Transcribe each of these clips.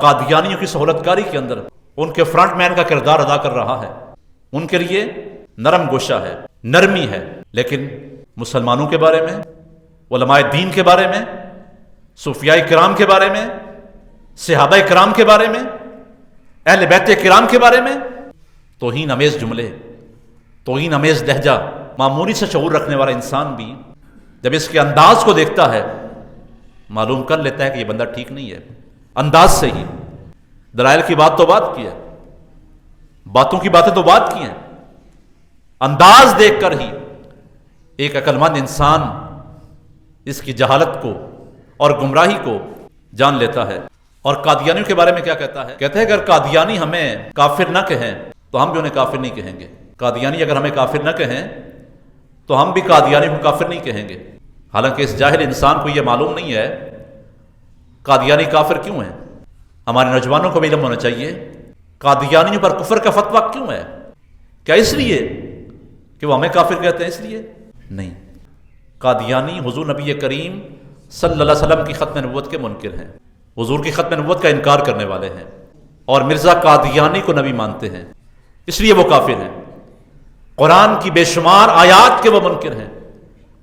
قادیانیوں کی سہولت کاری کے اندر ان کے فرنٹ مین کا کردار ادا کر رہا ہے. ان کے لیے نرم گوشہ ہے، نرمی ہے. لیکن مسلمانوں کے بارے میں، علماء دین کے بارے میں، صوفیاء کرام کے بارے میں، صحابہ کرام کے بارے میں، اہل بیت کرام کے بارے میں توہین امیز جملے، توہین امیز لہجہ. معمولی سے شعور رکھنے والا انسان بھی جب اس کے انداز کو دیکھتا ہے معلوم کر لیتا ہے کہ یہ بندہ ٹھیک نہیں ہے. انداز سے ہی دلائل کی بات تو بات کی ہے، باتوں کی باتیں تو بات کی ہیں، انداز دیکھ کر ہی ایک عقل مند انسان اس کی جہالت کو اور گمراہی کو جان لیتا ہے. اور قادیانیوں کے بارے میں کیا کہتا ہے؟ کہتا ہے اگر قادیانی ہمیں کافر نہ کہیں تو ہم بھی انہیں کافر نہیں کہیں گے. قادیانی اگر ہمیں کافر نہ کہیں تو ہم بھی قادیانی کو کافر نہیں کہیں گے. حالانکہ اس جاہل انسان کو یہ معلوم نہیں ہے قادیانی کافر کیوں ہیں. ہمارے نوجوانوں کو بھی علم ہونا چاہیے قادیانیوں پر کفر کا فتویٰ کیوں ہے. کیا اس لیے کہ وہ ہمیں کافر کہتے ہیں؟ اس لیے نہیں. قادیانی حضور نبی کریم صلی اللہ علیہ وسلم کی ختم نبوت کے منکر ہیں، حضور کی ختم نبوت کا انکار کرنے والے ہیں، اور مرزا قادیانی کو نبی مانتے ہیں، اس لیے وہ کافر ہیں. قرآن کی بے شمار آیات کے وہ منکر ہیں،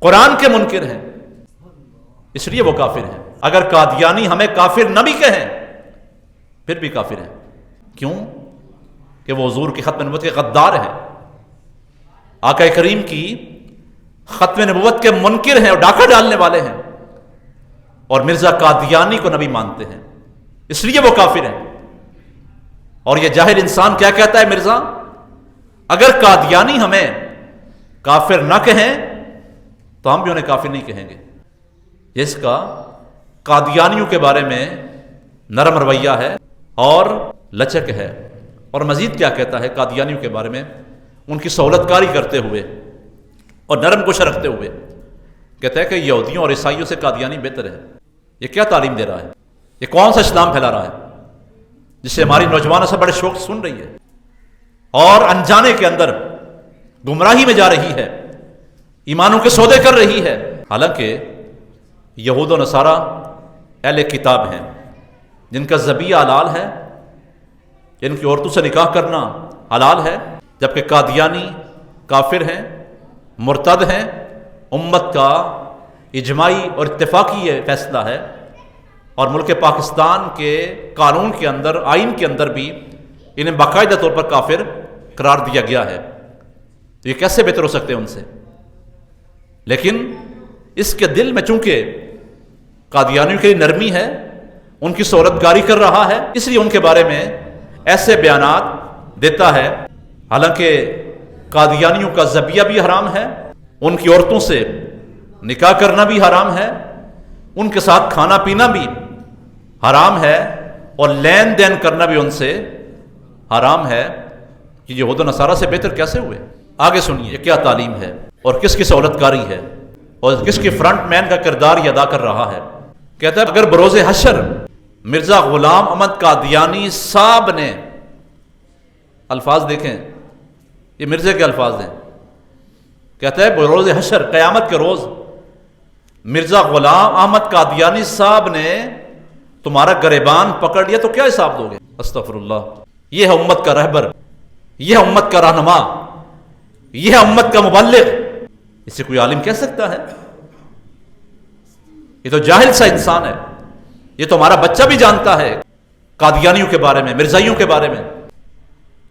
قرآن کے منکر ہیں، اس لیے وہ کافر ہیں. اگر قادیانی ہمیں کافر نہ بھی کہیں پھر بھی کافر ہیں. کیوں؟ کہ وہ حضور کی ختم نبوت کے غدار ہیں، آقا کریم کی ختم نبوت کے منکر ہیں اور ڈاکہ ڈالنے والے ہیں، اور مرزا قادیانی کو نبی مانتے ہیں، اس لیے وہ کافر ہیں. اور یہ جاہل انسان کیا کہتا ہے؟ مرزا اگر قادیانی ہمیں کافر نہ کہیں تو ہم بھی انہیں کافر نہیں کہیں گے. اس کا قادیانیوں کے بارے میں نرم رویہ ہے اور لچک ہے. اور مزید کیا کہتا ہے قادیانیوں کے بارے میں؟ ان کی سہولت کاری کرتے ہوئے اور نرم گوشہ رکھتے ہوئے کہتا ہے کہ یہودیوں اور عیسائیوں سے قادیانی بہتر ہے. یہ کیا تعلیم دے رہا ہے؟ یہ کون سا اسلام پھیلا رہا ہے جسے ہماری نوجوانوں سے بڑے شوق سن رہی ہے اور انجانے کے اندر گمراہی میں جا رہی ہے، ایمانوں کے سودے کر رہی ہے. حالانکہ یہود و نصارہ اہل کتاب ہیں جن کا ذبیحہ حلال ہے، جن کی عورتوں سے نکاح کرنا حلال ہے، جبکہ قادیانی کافر ہیں، مرتد ہیں. امت کا اجماعی اور اتفاقی یہ فیصلہ ہے، اور ملک پاکستان کے قانون کے اندر، آئین کے اندر بھی انہیں باقاعدہ طور پر کافر قرار دیا گیا ہے. تو یہ کیسے بہتر ہو سکتے ہیں ان سے؟ لیکن اس کے دل میں چونکہ قادیانیوں کی نرمی ہے، ان کی سہولت کاری کر رہا ہے، اس لیے ان کے بارے میں ایسے بیانات دیتا ہے. حالانکہ قادیانیوں کا ذبیحہ بھی حرام ہے، ان کی عورتوں سے نکاح کرنا بھی حرام ہے، ان کے ساتھ کھانا پینا بھی حرام ہے، اور لین دین کرنا بھی ان سے حرام ہے. کہ یہود و نصارہ سے بہتر کیسے ہوئے؟ آگے سنیے کیا تعلیم ہے اور کس کی سہولت کاری ہے اور کس کی فرنٹ مین کا کردار یہ ادا کر رہا ہے. کہتا ہے اگر بروز حشر مرزا غلام احمد قادیانی صاحب نے، الفاظ دیکھیں یہ مرزا کے الفاظ ہیں، کہتا ہے بروز حشر قیامت کے روز مرزا غلام احمد قادیانی صاحب نے تمہارا گریبان پکڑ لیا تو کیا حساب دو گے؟ استغفر اللہ. یہ ہے امت کا رہبر، یہ ہے امت کا رہنما، یہ ہے امت کا مبلغ. اسے کوئی عالم کہہ سکتا ہے؟ یہ تو جاہل سا انسان ہے. یہ تو ہمارا بچہ بھی جانتا ہے قادیانیوں کے بارے میں، مرزائیوں کے بارے میں.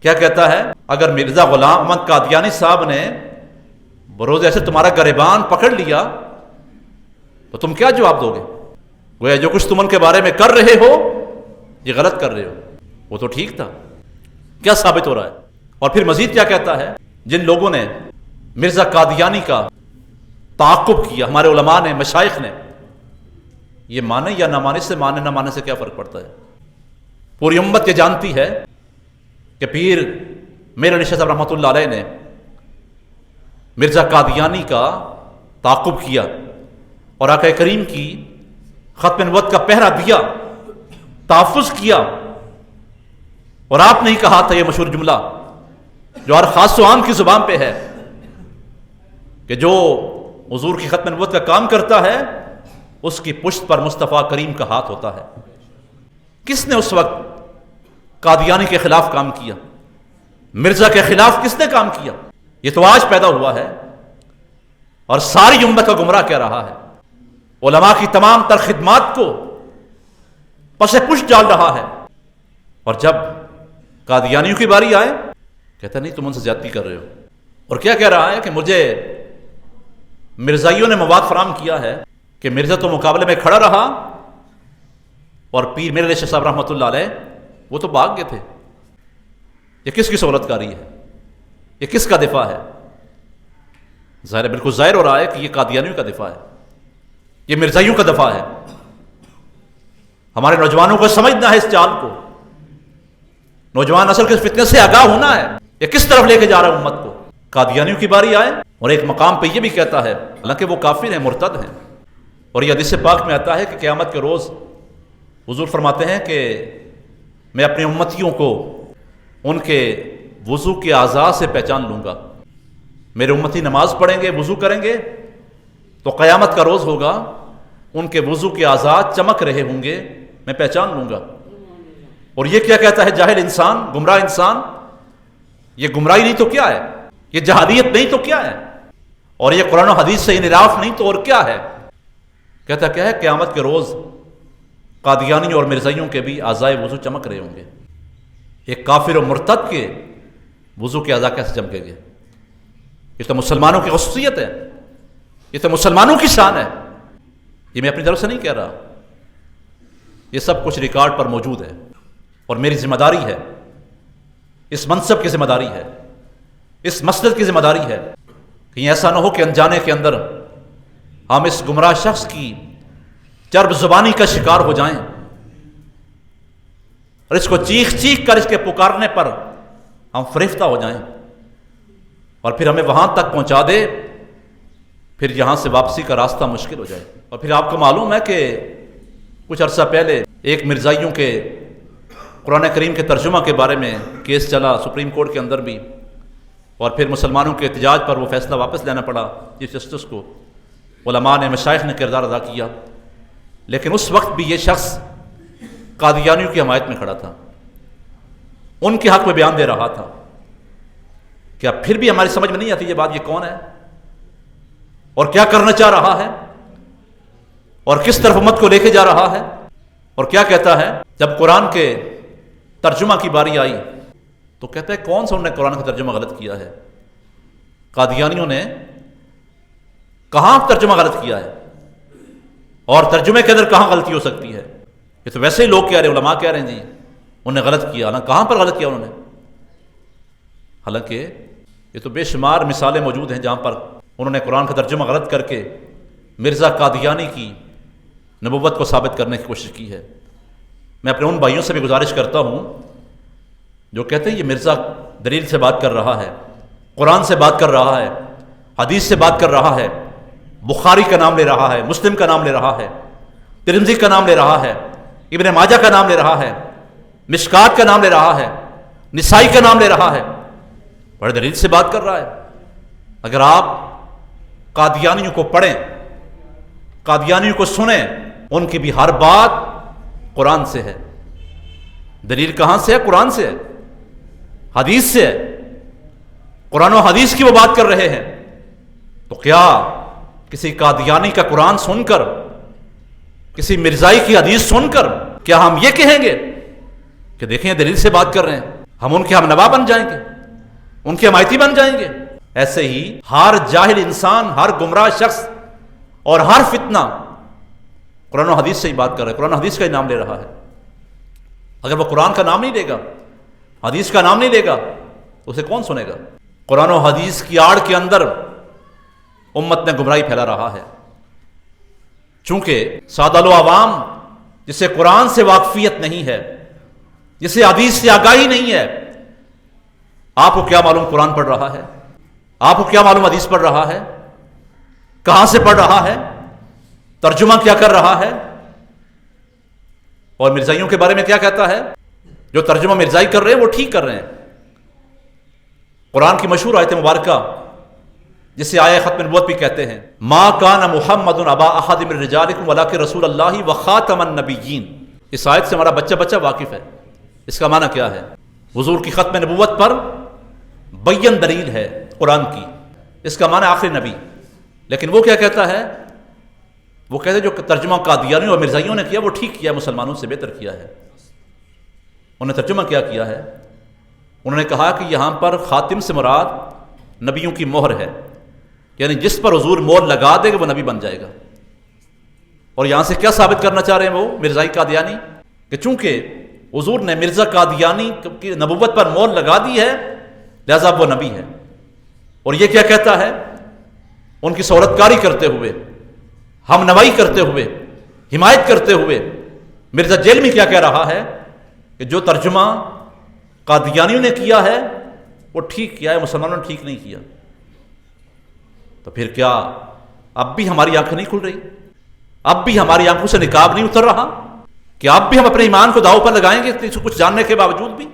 کیا کہتا ہے؟ اگر مرزا غلام احمد قادیانی صاحب نے بروز ایسے تمہارا گریبان پکڑ لیا تو تم کیا جواب دو گے؟ گویا جو کچھ تم ان کے بارے میں کر رہے ہو یہ غلط کر رہے ہو. وہ تو ٹھیک تھا، کیا ثابت ہو رہا ہے؟ اور پھر مزید کیا کہتا ہے؟ جن لوگوں نے مرزا قادیانی کا تعاقب کیا، ہمارے علماء نے، مشائخ نے، یہ مانے یا نہ مانے، سے مانے نہ مانے سے کیا فرق پڑتا ہے؟ پوری امت یہ جانتی ہے کہ پیر میر علی شاہ صاحب رحمۃ اللہ علیہ نے مرزا قادیانی کا تعاقب کیا اور آقا کریم کی ختم نبوت کا پہرا دیا، تحفظ کیا. اور آپ نے ہی کہا تھا یہ مشہور جملہ جو ہر خاص و عام کی زبان پہ ہے کہ جو حضور کی ختم نبوت کا کام کرتا ہے اس کی پشت پر مصطفیٰ کریم کا ہاتھ ہوتا ہے. کس نے اس وقت قادیانی کے خلاف کام کیا؟ مرزا کے خلاف کس نے کام کیا؟ یہ تو آج پیدا ہوا ہے اور ساری امت کا گمراہ کہہ رہا ہے، علماء کی تمام تر خدمات کو پس پش ڈال رہا ہے، اور جب قادیانیوں کی باری آئے کہتا نہیں تم ان سے زیادتی کر رہے ہو، اور کیا کہہ رہا ہے کہ مجھے مرزائیوں نے مواد فراہم کیا ہے کہ مرزا تو مقابلے میں کھڑا رہا اور پیر میرے شیخ صاحب رحمۃ اللہ علیہ وہ تو بھاگ گئے تھے۔ یہ کس کی سہولت کاری ہے؟ یہ کس کا دفاع ہے؟ ظاہر بالکل ظاہر ہو رہا ہے کہ یہ قادیانیوں کا دفاع ہے، یہ مرزائیوں کا دفاع ہے۔ ہمارے نوجوانوں کو سمجھنا ہے اس چال کو، نوجوان اصل کے فتنے سے آگاہ ہونا ہے، یہ کس طرف لے کے جا رہا ہے امت کو۔ قادیانیوں کی باری آئے اور ایک مقام پہ یہ بھی کہتا ہے، حالانکہ وہ کافر ہیں، مرتد ہیں، اور یہ حدیث پاک میں آتا ہے کہ قیامت کے روز حضور فرماتے ہیں کہ میں اپنے امتیوں کو ان کے وضو کے اعضاء سے پہچان لوں گا۔ میرے امتی نماز پڑھیں گے، وضو کریں گے، تو قیامت کا روز ہوگا، ان کے وضو کے اعضاء چمک رہے ہوں گے، میں پہچان لوں گا۔ اور یہ کیا کہتا ہے جاہل انسان، گمراہ انسان؟ یہ گمراہی نہیں تو کیا ہے؟ یہ جہادیت نہیں تو کیا ہے؟ اور یہ قرآن و حدیث سے انحراف نہیں تو اور کیا ہے؟ کہتا کیا ہے؟ قیامت کے روز قادیانی اور مرزائیوں کے بھی اعضائے وضو چمک رہے ہوں گے۔ ایک کافر و مرتد کے وضو کے اعضاء کیسے چمکیں گے؟ یہ تو مسلمانوں کی خصوصیت ہے، یہ تو مسلمانوں کی شان ہے، یہ میں اپنی طرف سے نہیں کہہ رہا، یہ سب کچھ ریکارڈ پر موجود ہے، اور میری ذمہ داری ہے، اس منصب کی ذمہ داری ہے، اس مسجد کی ذمہ داری ہے، کہیں ایسا نہ ہو کہ انجانے کے اندر ہم اس گمراہ شخص کی چرب زبانی کا شکار ہو جائیں اور اس کو چیخ چیخ کر اس کے پکارنے پر ہم فریفتہ ہو جائیں، اور پھر ہمیں وہاں تک پہنچا دے، پھر یہاں سے واپسی کا راستہ مشکل ہو جائے۔ اور پھر آپ کو معلوم ہے کہ کچھ عرصہ پہلے ایک مرزائیوں کے قرآن کریم کے ترجمہ کے بارے میں کیس چلا سپریم کورٹ کے اندر بھی، اور پھر مسلمانوں کے احتجاج پر وہ فیصلہ واپس لینا پڑا چیف جسٹس کو، علماء نے، مشائخ نے کردار ادا کیا، لیکن اس وقت بھی یہ شخص قادیانیوں کی حمایت میں کھڑا تھا، ان کے حق میں بیان دے رہا تھا۔ کیا پھر بھی ہماری سمجھ میں نہیں آتی یہ بات، یہ کون ہے اور کیا کرنا چاہ رہا ہے اور کس طرف امت کو لے کے جا رہا ہے؟ اور کیا کہتا ہے جب قرآن کے ترجمہ کی باری آئی تو کہتا ہے کون سا انہوں نے قرآن کا ترجمہ غلط کیا ہے؟ قادیانیوں نے کہاں ترجمہ غلط کیا ہے اور ترجمے کے اندر کہاں غلطی ہو سکتی ہے؟ یہ تو ویسے ہی لوگ کہہ رہے ہیں، علماء کہہ رہے ہیں جی انہوں نے غلط کیا، حالانکہ کہاں پر غلط کیا انہوں نے؟ حالانکہ یہ تو بے شمار مثالیں موجود ہیں جہاں پر انہوں نے قرآن کا ترجمہ غلط کر کے مرزا قادیانی کی نبوت کو ثابت کرنے کی کوشش کی ہے۔ میں اپنے ان بھائیوں سے بھی گزارش کرتا ہوں جو کہتے ہیں یہ مرزا دلیل سے بات کر رہا ہے، قرآن سے بات کر رہا ہے، حدیث سے بات کر رہا ہے، بخاری کا نام لے رہا ہے، مسلم کا نام لے رہا ہے، ترمذی کا نام لے رہا ہے، ابن ماجہ کا نام لے رہا ہے، مشکات کا نام لے رہا ہے، نسائی کا نام لے رہا ہے، بڑے دلیل سے بات کر رہا ہے۔ اگر آپ قادیانیوں کو پڑھیں، قادیانیوں کو سنیں، ان کی بھی ہر بات قرآن سے ہے۔ دلیل کہاں سے ہے؟ قرآن سے ہے، حدیث سے ہے، قرآن و حدیث کی وہ بات کر رہے ہیں۔ تو کیا کسی قادیانی کا قرآن سن کر، کسی مرزائی کی حدیث سن کر کیا ہم یہ کہیں گے کہ دیکھیں دلیل سے بات کر رہے ہیں، ہم ان کے ہم نوا بن جائیں گے، ان کے حمایتی بن جائیں گے؟ ایسے ہی ہر جاہل انسان، ہر گمراہ شخص اور ہر فتنہ قرآن و حدیث سے ہی بات کر رہا ہے، قرآن و حدیث کا ہی نام لے رہا ہے۔ اگر وہ قرآن کا نام نہیں لے گا، حدیث کا نام نہیں لے گا تو اسے کون سنے گا؟ قرآن و حدیث کی آڑ کے اندر امت میں گمراہی پھیلا رہا ہے، چونکہ سادہ لو عوام جسے قرآن سے واقفیت نہیں ہے، جسے حدیث سے آگاہی نہیں ہے، آپ کو کیا معلوم قرآن پڑھ رہا ہے؟ آپ کو کیا معلوم حدیث پڑھ رہا ہے؟ کہاں سے پڑھ رہا ہے؟ ترجمہ کیا کر رہا ہے؟ اور مرزائیوں کے بارے میں کیا کہتا ہے؟ جو ترجمہ مرزائی کر رہے ہیں وہ ٹھیک کر رہے ہیں۔ قرآن کی مشہور آیت مبارکہ جسے آیہ ختم نبوت بھی کہتے ہیں، ما کان محمد ابا احد من رجالکم ولکن رسول اللہ وخاتم النبیین، اس آیت سے ہمارا بچہ بچہ واقف ہے۔ اس کا معنی کیا ہے؟ حضور کی ختم نبوت پر بین دلیل ہے قرآن کی، اس کا معنی آخری نبی۔ لیکن وہ کیا کہتا ہے؟ وہ کہتے ہیں جو ترجمہ قادیانیوں اور مرزائیوں نے کیا وہ ٹھیک کیا، مسلمانوں سے بہتر کیا ہے۔ انہوں نے ترجمہ کیا ہے؟ انہوں نے کہا کہ یہاں پر خاتم سے مراد نبیوں کی مہر ہے، یعنی جس پر حضور مہر لگا دے گا وہ نبی بن جائے گا۔ اور یہاں سے کیا ثابت کرنا چاہ رہے ہیں وہ مرزائی قادیانی؟ کہ چونکہ حضور نے مرزا قادیانی کی نبوت پر مہر لگا دی ہے لہذا وہ نبی ہے۔ اور یہ کیا کہتا ہے؟ ان کی سہولت کاری کرتے ہوئے، ہم نوائی کرتے ہوئے، حمایت کرتے ہوئے مرزا جیلمی کیا کہہ رہا ہے کہ جو ترجمہ قادیانیوں نے کیا ہے وہ ٹھیک کیا ہے، مسلمانوں نے ٹھیک نہیں کیا۔ تو پھر کیا اب بھی ہماری آنکھیں نہیں کھل رہی؟ اب بھی ہماری آنکھوں سے نقاب نہیں اتر رہا کہ اب بھی ہم اپنے ایمان کو داؤ پر لگائیں گے کچھ جاننے کے باوجود بھی؟